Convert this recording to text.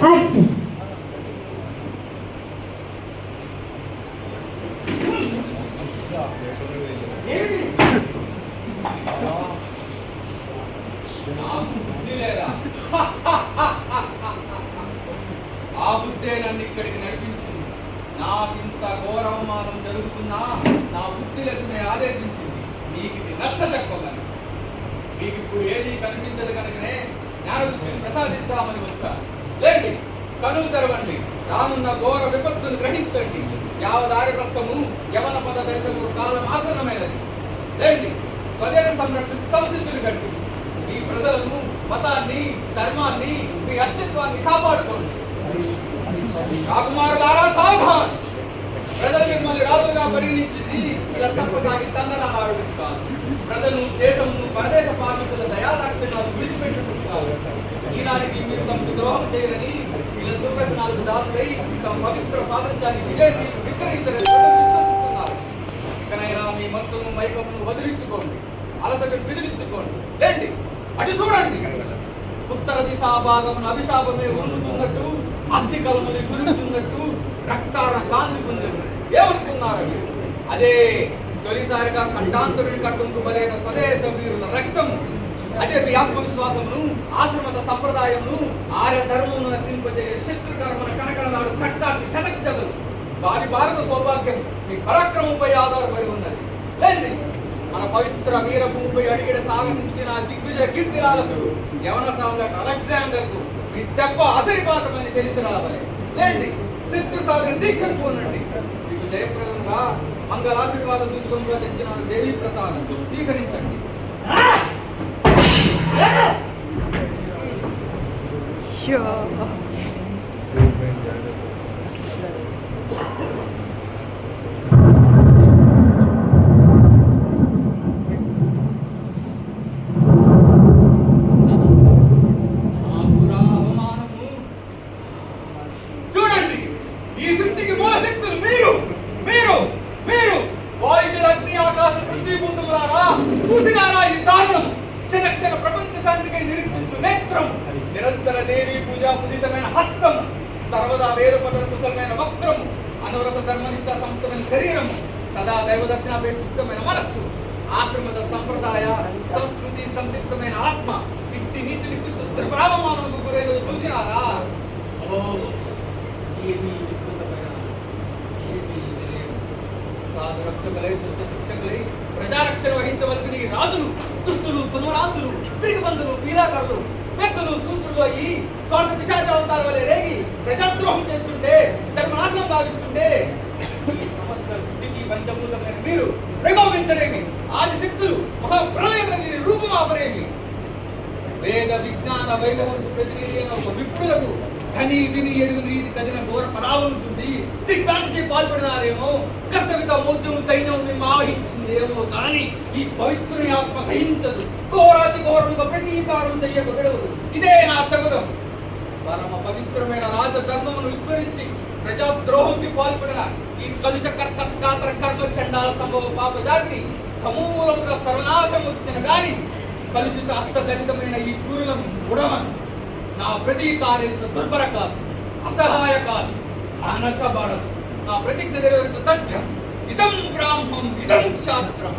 Action. నాకు బుద్ధి లేదా? ఆ బుద్ధే నన్ను ఇక్కడికి నడిపించింది. నాకింత ఘోరవమానం జరుగుతున్నా నా బుద్ధి లక్ష్మి ఆదేశించింది మీకు ఇది నచ్చ చెప్పమని. మీకు ఇప్పుడు ఏది కనిపించదు కనుకనే జ్ఞానదృష్టిని ప్రసాదిద్దామని వచ్చా. లేండి, కనులు తెరవండి, రానున్న ఘోర విపత్తును గ్రహించండి. యావదారి రక్తము యవన పద దర్శనము కాలం ఆసన్నమైనది. లేండి, స్వదేశ సంరక్షణ సంసిద్ధులు కట్టి మీ ప్రజలను, మతాన్ని, ధర్మాన్ని, మీ అస్తిత్వాన్ని కాపాడుకోండి. రాకుమారులారా సావధాన్! ప్రజలు మిమ్మల్ని రాజులుగా పరిగణించింది ఇలా తప్పదానికి తందనాలు ఆడటం కాదు. ప్రజలు, దేశమును, పరదేశ పాలకుల దయాదాక్షిణ్యాలు విడిచిపెట్టుకుంటారు. ఈనాటికి మీరు తమకు ద్రోహం చేయరని వీళ్ళ దుర్వ్యసనాలకు దాసులై తమ పవిత్ర స్వాతంత్ర్యాన్ని విదేశీయులు విక్రయించరని విశ్వసిస్తున్నారు. ఇకనైనా మీ మత్తును, మైకమును వదిలించుకోండి, అలసటను విదిలించుకోండి. లేండి, అటు చూడండి. ఉత్తర దిశా భాగమును అభిశాపమే ఉండుతున్నట్టు, అగ్ని కలములు గురించున్నట్టు రక్తార కాంతి పొందుతుంది. ఏమనుకున్నారు? అదే తొలిసారిగా ఖండాంతరుని కట్టుకు బలైన స్వదేశ వీరుల రక్తము. అదే మీ ఆత్మవిశ్వాసమును, ఆశ్రమత సంప్రదాయమును, ఆర్య ధర్మమును నశింపజేయ శత్రుకర్మన కనకననాడు చట్టాన్ని చదక్చదలు. వారి భారత సౌభాగ్యం మీ పరాక్రమంపై ఆధారపడి ఉన్నది. లేండి, మన పవిత్ర వీరభూమిపై అడిగిన సాగసించిన దిగ్విజయ కీర్తిరాలసుడు యవన సామ్రాట్ అలెగ్జాండర్ కు మీ దెబ్బ అసరిపాతమని తెలిసి రావాలి. లేండి, శత్రు సాధన దీక్షను పోనండి. మీకు జయప్రదంగా మంగళాశీర్వాద సూచకంగా తెచ్చిన దేవీ ప్రసాదం స్వీకరించండి. చూడండి, ఈ సృష్టికి మూల శక్తులు మీరు మీరు మీరు వాయుజల అగ్ని ఆకాశ పృథ్వీభూతములారా, చూసినారా ఈ దారుణం? క్షణ క్షణ ప్రపంచ శాంతికై నిరీక్షించు నేత్రం, నిరంతర దేవీ పూజా పుదితమైన హస్తం, సర్వదా వేదపదన కుశలమైన వక్త్రము, అనవరస ధర్మనిష్ట సంస్థమైన శరీరము, సదా దైవదక్షిణపై సుప్తమైన మనస్సు, ఆశ్రమద సంప్రదాయ సంస్కృతి సందిగ్ధమైన ఆత్మ, ఇట్టి నీతి నికృష్ట త్రిప్రావమానముకు గురైనది చూసినారా? ఓ ఏమీ వికృతమైన, ఏమీ తెలియదు. సాధు రక్షకులై, దుష్ట శిక్షకులై ప్రజారక్షణ వహించవలసిన ఈ రాజులు, దుస్తులు, తున్వరాంతులు, పిరిగిబందులు, పీలాకరులు, వ్యక్తులు, సూత్రులు అయ్యి స్వార్థ పిశాచావతార వలె రేగి ప్రజాద్రోహం చేస్తుంటే, ధర్మనాశనం భావిస్తుంటే, ఈ సమస్త సృష్టికి పంచభూతమైన మీరు ప్రకోపించరేమి? ఆది శక్తులు మహాప్రళయమైన వీరి రూపమాపరేమి? వేద విజ్ఞాన వైభవం ప్రతినిధి ఒక విప్రులకు కని విని ఎడుగు నీతి కదిన ఘోర పరావను చూసి దిగ్భ్రాంతి పాల్పడినారేమో, కర్తవ్యత మోద్యము దైన్యం మిమ్మ ఆవహించిందేమో కానీ ఈ పవిత్రుని ఆత్మ సహించదు. ఘోరాతి ఘోరముగా ప్రతీకారం చెయ్యకూడదు. ఇదే నా శపథం. పరమ పవిత్రమైన రాజధర్మమును విస్మరించి ప్రజాద్రోహంకి పాల్పడిన ఈ కలుష కర్కస్కాతర కర్మ చండాల సంభవ పాప జాతిని సమూలముగా సర్వనాశముచ్చిన గాని కలుషిత హస్తగలితమైన ఈ గురులం ఉడమను. నా ప్రతీకార్యం దుర్భర కాదు, అసహాయ కాదు, అనచబడదు. నా ప్రతిజ్ఞ నెరవేరుతూ తథ్యం. ఇదం బ్రాహ్మం, ఇదం క్షాత్రం.